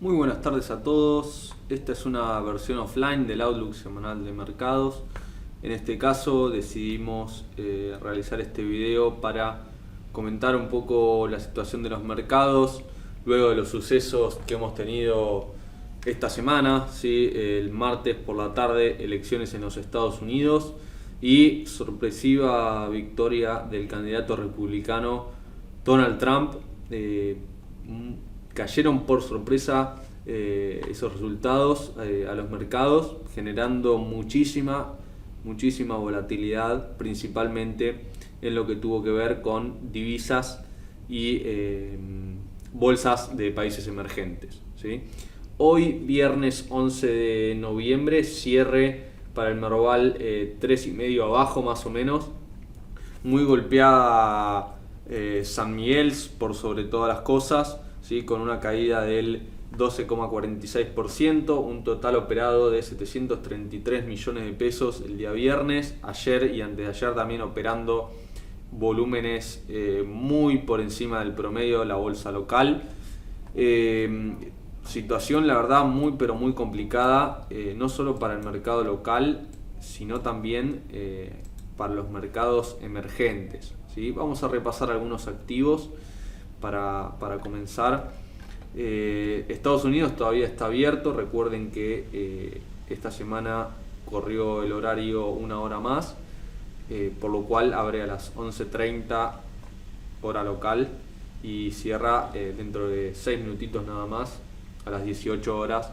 Muy buenas tardes a todos. Esta es una versión offline del Outlook semanal de mercados. En este caso decidimos realizar este video para comentar un poco la situación de los mercados luego de los sucesos que hemos tenido esta semana. ¿Sí? El martes por la tarde, elecciones en los Estados Unidos y sorpresiva victoria del candidato republicano Donald Trump. Cayeron por sorpresa esos resultados a los mercados, generando muchísima volatilidad, principalmente en lo que tuvo que ver con divisas y bolsas de países emergentes, ¿sí? Hoy, viernes 11 de noviembre, cierre para el Merval 3,5 abajo más o menos. Muy golpeada San Miguel por sobre todas las cosas, ¿sí? Con una caída del 12,46%, un total operado de 733 millones de pesos el día viernes. Ayer y antes de ayer también operando volúmenes muy por encima del promedio de la bolsa local. Situación, la verdad, muy complicada, no solo para el mercado local, sino también para los mercados emergentes, ¿sí? Vamos a repasar algunos activos para comenzar. Estados Unidos todavía está abierto. Recuerden que esta semana corrió el horario una hora más, por lo cual abre a las 11:30 hora local y cierra dentro de 6 minutitos nada más a las 18 horas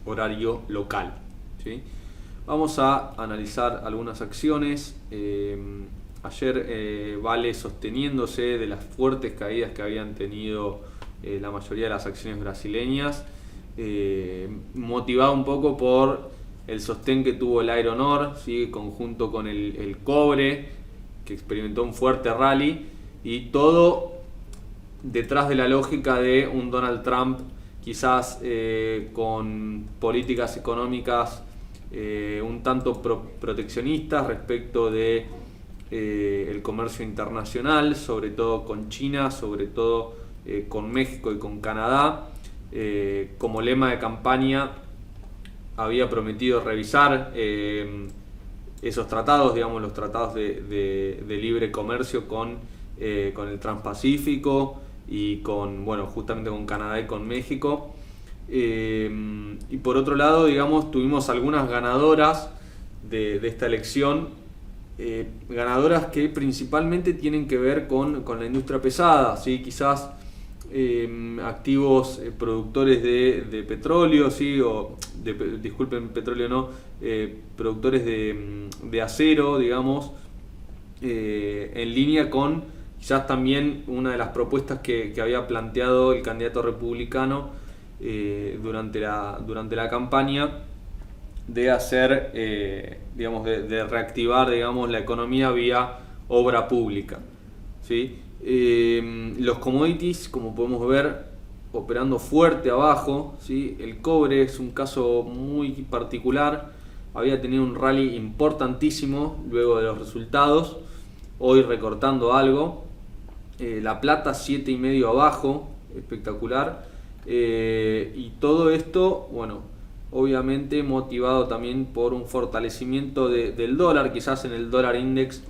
horario local, ¿sí? Vamos a analizar algunas acciones. Ayer Vale sosteniéndose de las fuertes caídas que habían tenido la mayoría de las acciones brasileñas, motivado un poco por el sostén que tuvo el Iron Ore, ¿sí? Conjunto con el cobre, que experimentó un fuerte rally, y todo detrás de la lógica de un Donald Trump quizás con políticas económicas un tanto proteccionistas respecto de el comercio internacional, sobre todo con China, sobre todo con México y con Canadá. Como lema de campaña había prometido revisar esos tratados, digamos los tratados de libre comercio con el Transpacífico y con, bueno, justamente con Canadá y con México. Y por otro lado, digamos, tuvimos algunas ganadoras de esta elección, ganadoras que principalmente tienen que ver con la industria pesada, ¿sí? Quizás activos productores de petróleo, ¿sí? Disculpen, petróleo no, productores de acero, digamos, en línea con quizás también una de las propuestas que había planteado el candidato republicano durante la campaña, de hacer, digamos, de reactivar, digamos, la economía vía obra pública, ¿sí? Los commodities, como podemos ver, operando fuerte abajo, ¿sí? El cobre es un caso muy particular, había tenido un rally importantísimo luego de los resultados, hoy recortando algo. La plata 7,5 abajo, espectacular. Y todo esto, bueno, obviamente motivado también por un fortalecimiento del dólar. Quizás en el dólar index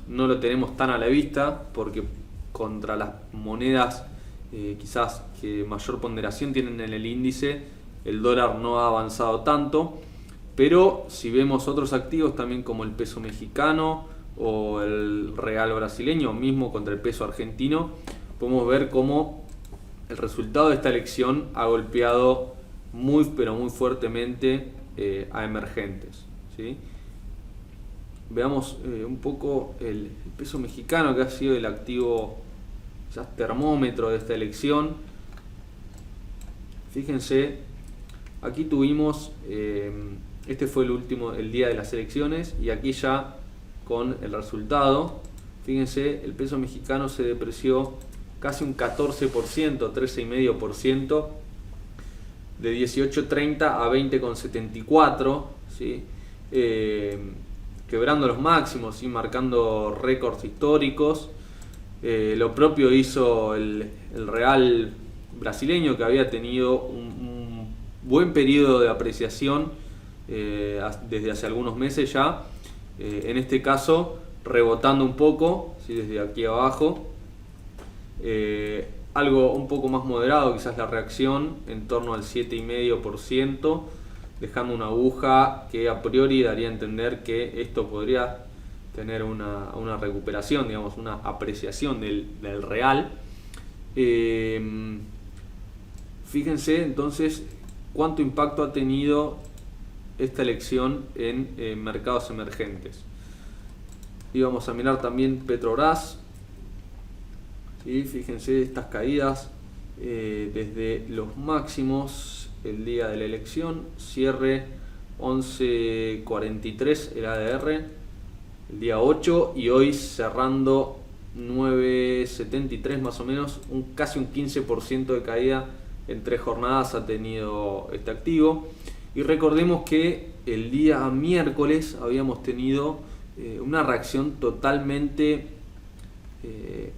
no lo tenemos tan a la vista, porque contra las monedas quizás que mayor ponderación tienen en el índice, el dólar no ha avanzado tanto. Pero si vemos otros activos también, como el peso mexicano o el real brasileño, mismo contra el peso argentino, podemos ver cómo el resultado de esta elección ha golpeado muy fuertemente a emergentes, ¿sí? Veamos un poco el peso mexicano, que ha sido el activo quizás termómetro de esta elección. Fíjense, aquí tuvimos, este fue el día de las elecciones, y aquí ya con el resultado, fíjense, el peso mexicano se depreció casi un 14%, 13,5%, de 18.30 a 20,74, ¿sí? Quebrando los máximos, ¿sí? Marcando récords históricos. Lo propio hizo el real brasileño, que había tenido un buen periodo de apreciación desde hace algunos meses ya. En este caso, rebotando un poco, ¿sí? Desde aquí abajo. Algo un poco más moderado, quizás la reacción, en torno al 7,5%, dejando una aguja que a priori daría a entender que esto podría tener una recuperación, digamos, una apreciación del real. Fíjense entonces cuánto impacto ha tenido esta elección en mercados emergentes. Y vamos a mirar también Petrobras. ¿Sí? Fíjense estas caídas desde los máximos el día de la elección, cierre 11.43 el ADR, el día 8, y hoy cerrando 9.73 más o menos, casi un 15% de caída en 3 jornadas ha tenido este activo. Y recordemos que el día miércoles habíamos tenido una reacción totalmente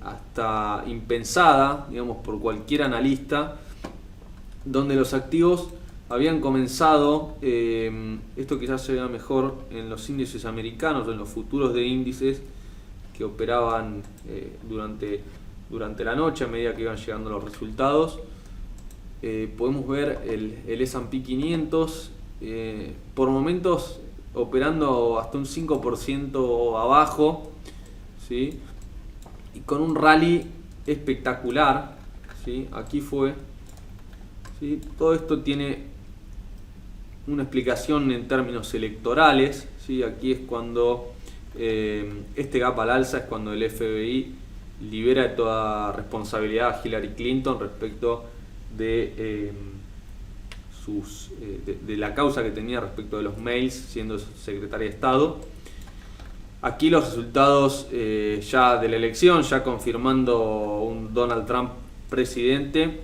hasta impensada, digamos, por cualquier analista, donde los activos habían comenzado, esto quizás se vea mejor en los índices americanos, en los futuros de índices que operaban durante la noche a medida que iban llegando los resultados. Podemos ver el S&P 500 por momentos operando hasta un 5% abajo, ¿sí? Y con un rally espectacular, ¿sí? Aquí fue, ¿sí? Todo esto tiene una explicación en términos electorales, ¿sí? Aquí es cuando este gap al alza es cuando el FBI libera de toda responsabilidad a Hillary Clinton respecto de la causa que tenía respecto de los mails siendo secretaria de Estado. Aquí los resultados ya de la elección, ya confirmando un Donald Trump presidente.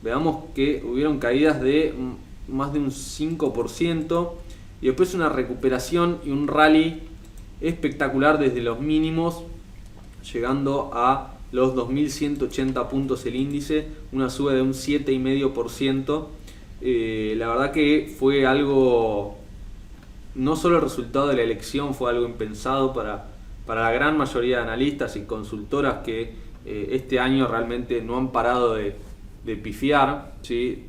Veamos que hubieron caídas de más de un 5% y después una recuperación y un rally espectacular desde los mínimos, llegando a los 2.180 puntos el índice, una suba de un 7,5%. La verdad que fue algo, no solo el resultado de la elección fue algo impensado para la gran mayoría de analistas y consultoras que este año realmente no han parado de pifiar, ¿sí?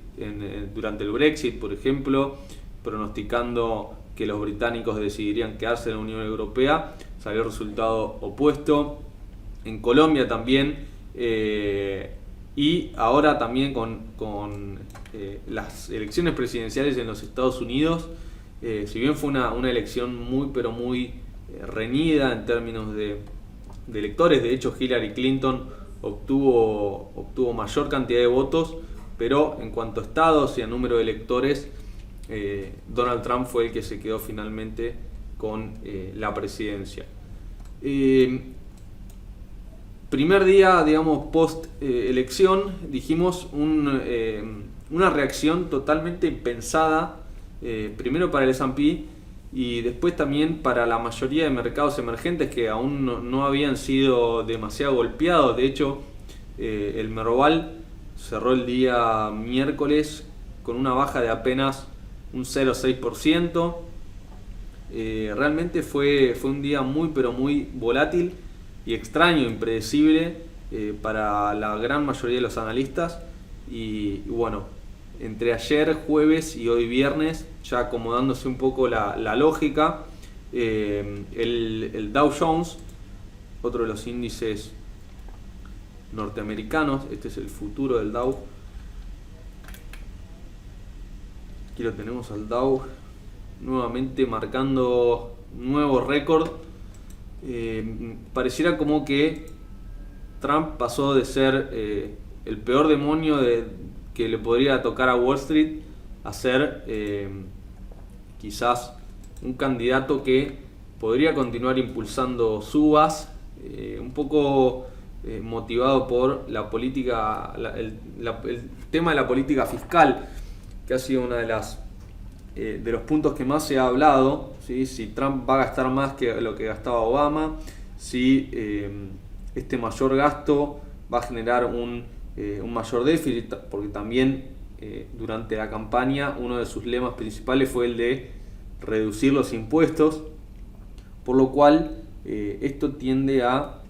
Durante el Brexit, por ejemplo, pronosticando que los británicos decidirían quedarse en la Unión Europea, salió el resultado opuesto. En Colombia también, y ahora también con las elecciones presidenciales en los Estados Unidos, si bien fue una elección muy reñida en términos de electores, de hecho Hillary Clinton obtuvo mayor cantidad de votos, pero en cuanto a estados y a número de electores, Donald Trump fue el que se quedó finalmente con la presidencia. Primer día, digamos, post elección, dijimos una reacción totalmente impensada, primero para el S&P y después también para la mayoría de mercados emergentes que aún no habían sido demasiado golpeados. De hecho, el Merval cerró el día miércoles con una baja de apenas un 0,6%. Realmente fue un día muy volátil y extraño, impredecible para la gran mayoría de los analistas. Y bueno, entre ayer jueves y hoy viernes, ya acomodándose un poco la lógica, el Dow Jones, otro de los índices norteamericanos, este es el futuro del Dow. Aquí lo tenemos al Dow nuevamente marcando nuevo récord. Pareciera como que Trump pasó de ser el peor demonio que le podría tocar a Wall Street a ser quizás un candidato que podría continuar impulsando subas, un poco motivado por la política, el tema de la política fiscal, que ha sido una de los puntos que más se ha hablado, ¿sí? Si Trump va a gastar más que lo que gastaba Obama, si este mayor gasto va a generar un mayor déficit, porque también durante la campaña uno de sus lemas principales fue el de reducir los impuestos, por lo cual esto tiende a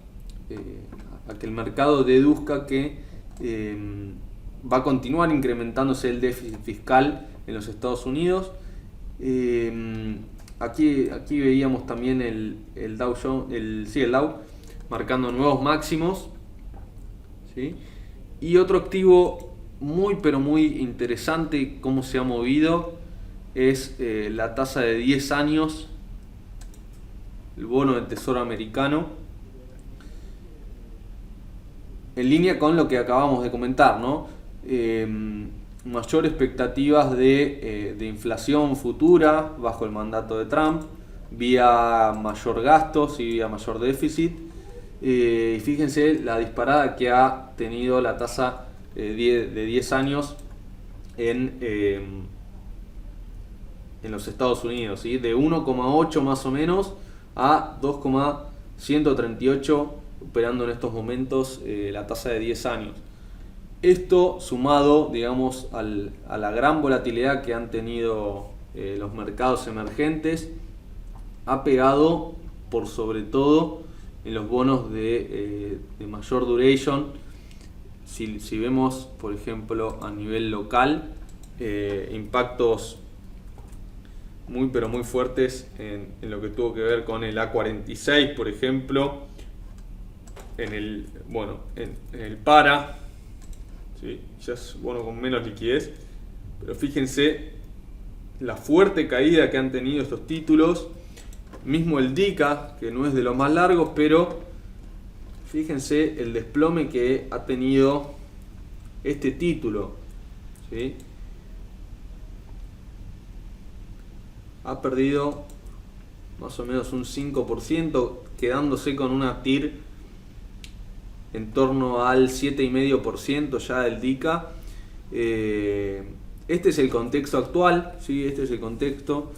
que el mercado deduzca que va a continuar incrementándose el déficit fiscal en los Estados Unidos. Aquí veíamos también el Dow Jones, el Dow marcando nuevos máximos, ¿sí? Y otro activo muy pero muy interesante cómo se ha movido es la tasa de 10 años, el bono del Tesoro americano, en línea con lo que acabamos de comentar, ¿no? Mayor expectativas de inflación futura bajo el mandato de Trump, vía mayor gastos y vía mayor déficit. Y fíjense la disparada que ha tenido la tasa de 10 años en los Estados Unidos, ¿sí? De 1,8 más o menos a 2,138, operando en estos momentos la tasa de 10 años. Esto sumado, digamos, a la gran volatilidad que han tenido los mercados emergentes, ha pegado por sobre todo en los bonos de mayor duration. Si vemos, por ejemplo, a nivel local, impactos muy pero muy fuertes en lo que tuvo que ver con el A46, por ejemplo, en el PARA, ¿sí? Ya es bono con menos liquidez, pero fíjense la fuerte caída que han tenido estos títulos. Mismo el DICA, que no es de los más largos, pero fíjense el desplome que ha tenido este título, ¿sí? Ha perdido más o menos un 5%, quedándose con una TIR en torno al 7,5% ya del DICA. Este es el contexto actual, ¿sí? Este es el contexto.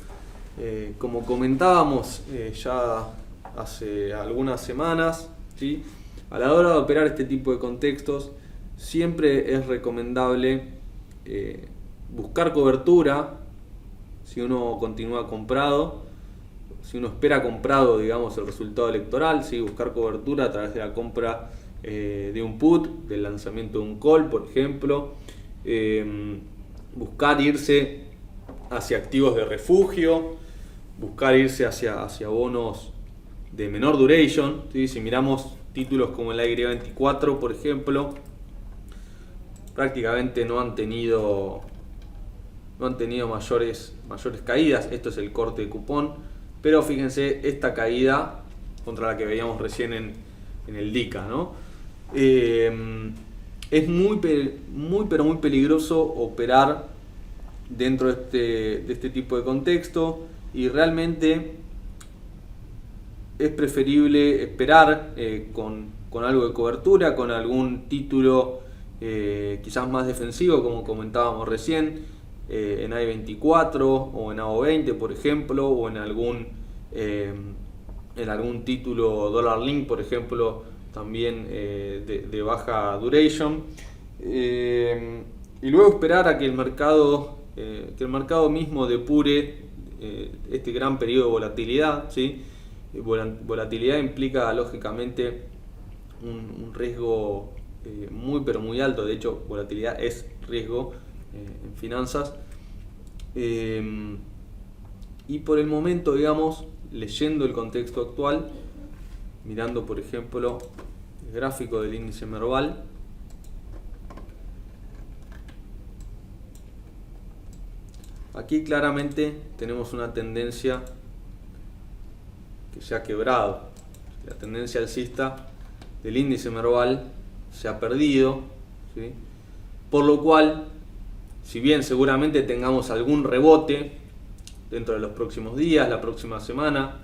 Como comentábamos ya hace algunas semanas, ¿sí? A la hora de operar este tipo de contextos, siempre es recomendable buscar cobertura. Si uno continúa comprado, si uno espera comprado, digamos, el resultado electoral, ¿sí? Buscar cobertura a través de la compra de un put, del lanzamiento de un call, por ejemplo. Buscar irse hacia activos de refugio, buscar irse hacia bonos de menor duration, ¿sí? Si miramos títulos como el Y24, por ejemplo, prácticamente no han tenido mayores caídas. Esto es el corte de cupón, pero fíjense esta caída contra la que veíamos recién en el DICA, ¿no? Es muy pero muy peligroso operar dentro de este tipo de contexto, y realmente es preferible esperar con algo de cobertura, con algún título quizás más defensivo, como comentábamos recién, en I24 o en AO20, por ejemplo, o en algún título Dollar Link, por ejemplo, también de baja duration, y luego esperar a que el mercado mismo depure este gran periodo de volatilidad, ¿sí? Volatilidad implica lógicamente un riesgo muy pero muy alto. De hecho, volatilidad es riesgo en finanzas, y por el momento, digamos, leyendo el contexto actual, mirando por ejemplo el gráfico del índice Merval, aquí claramente tenemos una tendencia que se ha quebrado. La tendencia alcista del índice Merval se ha perdido, ¿sí? Por lo cual, si bien seguramente tengamos algún rebote dentro de los próximos días, la próxima semana,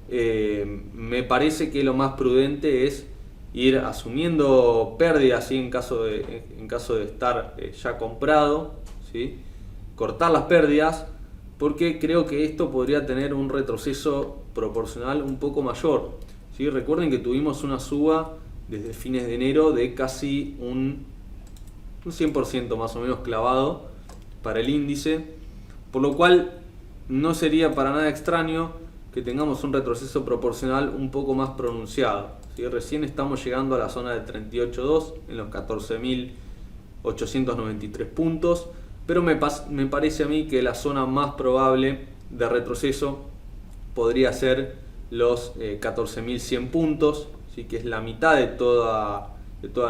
me parece que lo más prudente es ir asumiendo pérdidas, ¿sí? en caso de estar ya comprado, ¿sí? Cortar las pérdidas, porque creo que esto podría tener un retroceso proporcional un poco mayor, ¿sí? Recuerden que tuvimos una suba desde fines de enero de casi un 100% más o menos clavado, para el índice, por lo cual no sería para nada extraño que tengamos un retroceso proporcional un poco más pronunciado, ¿sí? Recién estamos llegando a la zona de 38.2 en los 14.893 puntos, pero me parece a mí que la zona más probable de retroceso podría ser los 14.100 puntos, ¿sí? Que es la mitad de toda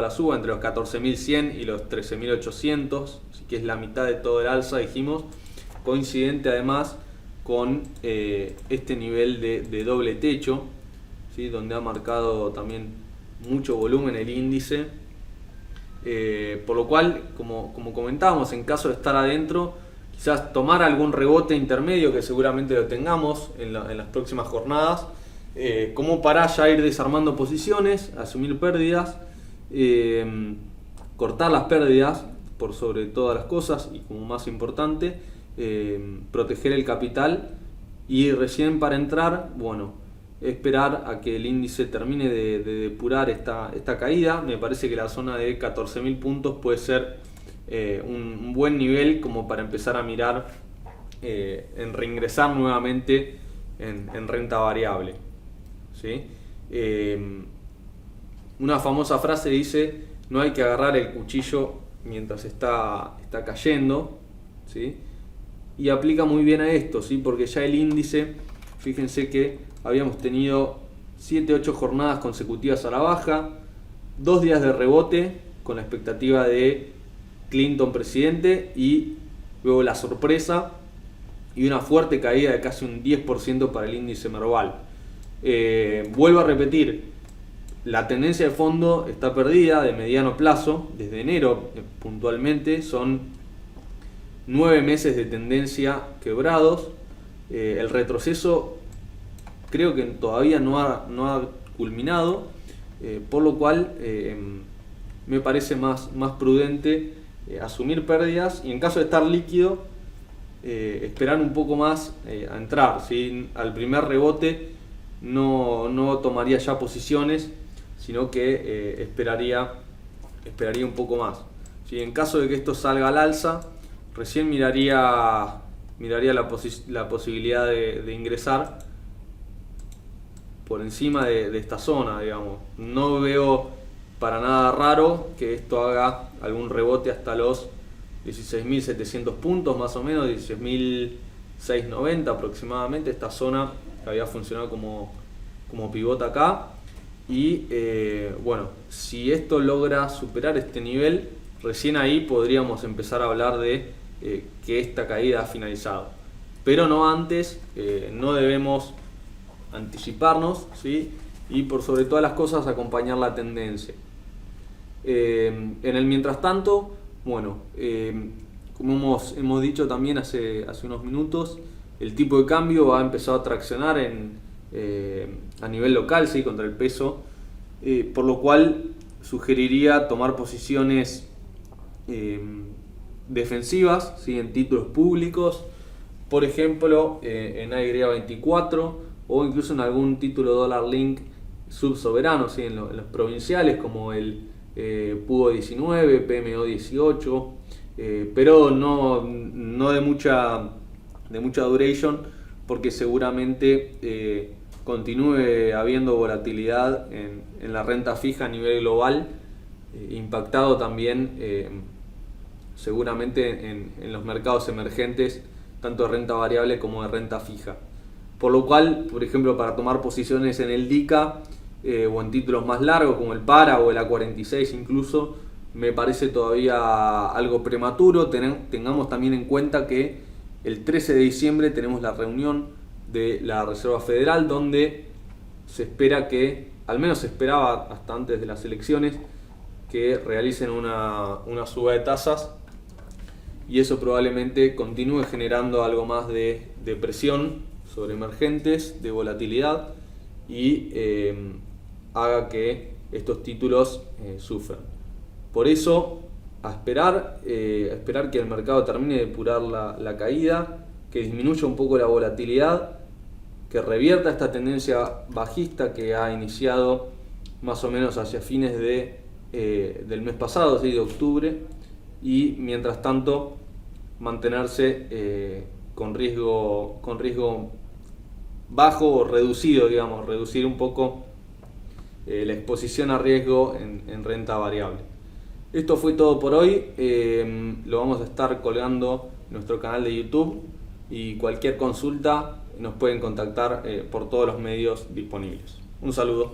la suba, entre los 14.100 y los 13.800, ¿sí? Que es la mitad de todo el alza, dijimos, coincidente además con este nivel de doble techo, ¿sí? Donde ha marcado también mucho volumen el índice, por lo cual, como comentábamos, en caso de estar adentro, quizás tomar algún rebote intermedio, que seguramente lo tengamos en las próximas jornadas, como para ya ir desarmando posiciones, asumir pérdidas, cortar las pérdidas por sobre todas las cosas, y como más importante, proteger el capital, y recién para entrar, bueno, esperar a que el índice termine de depurar esta caída. Me parece que la zona de 14.000 puntos puede ser un buen nivel como para empezar a mirar en reingresar nuevamente en renta variable, ¿sí? Una famosa frase dice: no hay que agarrar el cuchillo mientras está cayendo, ¿sí? Y aplica muy bien a esto, ¿sí? Porque ya el índice, fíjense que habíamos tenido 7-8 jornadas consecutivas a la baja, 2 días de rebote con la expectativa de Clinton presidente, y luego la sorpresa y una fuerte caída de casi un 10% para el índice Merval. Vuelvo a repetir, la tendencia de fondo está perdida de mediano plazo, desde enero puntualmente, son 9 meses de tendencia quebrados. El retroceso creo que todavía no ha culminado, por lo cual me parece más prudente asumir pérdidas, y en caso de estar líquido, esperar un poco más a entrar, ¿sí? Al primer rebote no tomaría ya posiciones, sino que esperaría un poco más, ¿sí? En caso de que esto salga al alza, recién miraría la posibilidad de ingresar por encima de esta zona, digamos. No veo para nada raro que esto haga algún rebote hasta los 16.700 puntos, más o menos, 16.690 aproximadamente, esta zona que había funcionado como pivote acá. Y bueno, si esto logra superar este nivel, recién ahí podríamos empezar a hablar de que esta caída ha finalizado. Pero no antes, no debemos anticiparnos, ¿sí? Y por sobre todas las cosas acompañar la tendencia. En el mientras tanto, bueno, como hemos dicho también hace unos minutos, el tipo de cambio ha empezado a traccionar a nivel local, ¿sí? Contra el peso, por lo cual sugeriría tomar posiciones defensivas, ¿sí? En títulos públicos, por ejemplo en AY24, o incluso en algún título dólar link subsoberano, ¿sí? En los provinciales, como el PUGO 19, PMO 18, pero no de mucha duration, porque seguramente continúe habiendo volatilidad en la renta fija a nivel global, impactado también seguramente en los mercados emergentes, tanto de renta variable como de renta fija. Por lo cual, por ejemplo, para tomar posiciones en el DICA o en títulos más largos como el PARA o el A46 incluso, me parece todavía algo prematuro. Tengamos también en cuenta que el 13 de diciembre tenemos la reunión de la Reserva Federal, donde se espera que, al menos se esperaba hasta antes de las elecciones, que realicen una suba de tasas, y eso probablemente continúe generando algo más de presión sobre emergentes, de volatilidad, y haga que estos títulos sufran. Por eso, a esperar que el mercado termine de depurar la caída, que disminuya un poco la volatilidad, que revierta esta tendencia bajista que ha iniciado más o menos hacia fines del mes pasado, ¿sí? De octubre, y mientras tanto mantenerse con riesgo bajo o reducido, digamos, reducir un poco la exposición a riesgo en renta variable. Esto fue todo por hoy, lo vamos a estar colgando en nuestro canal de YouTube y cualquier consulta nos pueden contactar por todos los medios disponibles. Un saludo.